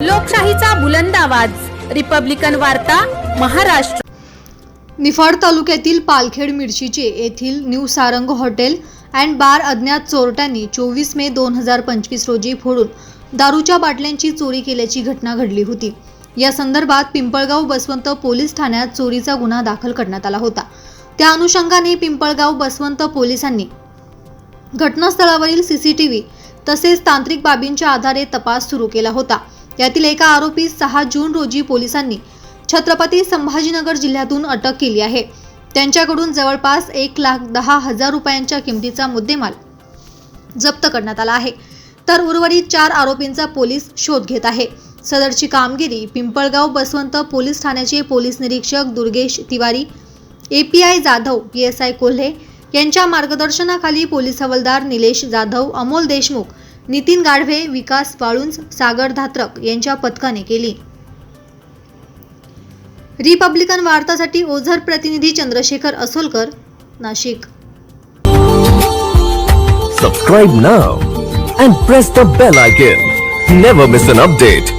लोकशाहीचा बुलंद आवाज, रिपब्लिकन वार्ता, महाराष्ट्र। निफाड तालुक्यातील पालखेड मिरचीचे येथील न्यू सारंग हॉटेल अँड बार अज्ञात चोरट्यांनी 24 मे 2025 रोजी फोडून दारूच्या बाटल्यांची चोरी केल्याची घटना घडली होती। या संदर्भात पिंपळगाव बसवंत पोलीस ठाण्यात चोरीचा गुन्हा दाखल करण्यात आला होता। त्या अनुषंगाने पिंपळगाव बसवंत पोलिसांनी घटनास्थळावरील सीसीटीव्ही तसेच तांत्रिक बाबींच्या आधारे तपास सुरू केला होता। यातील एका आरोपीस 6 जून रोजी पोलिसांनी छत्रपती संभाजीनगर जिल्ह्यातून अटक केली आहे। त्यांच्याकडून जवळपास 1,10,000 रुपयांच्या किमतीचा मुद्देमाल जप्त करण्यात आला आहे, तर उर्वरित 4 आरोपींचा पोलीस शोध घेत आहे। सदरची कामगिरी पिंपळगाव बसवंत पोलीस ठाण्याचे पोलीस निरीक्षक दुर्गेश तिवारी, एपीआय जाधव, पीएसआय कोल्हे यांच्या मार्गदर्शनाखाली पोलीस हवालदार निलेश जाधव, अमोल देशमुख, नितीन गाढवे, विकास वाळुंज, सागर धात्रक यांच्या पथकाने केली। रिपब्लिकन वार्तासाठी ओझर प्रतिनिधी Chandrashekhar Asolkar, Nashik. Subscribe now and press the bell icon. Never miss an update.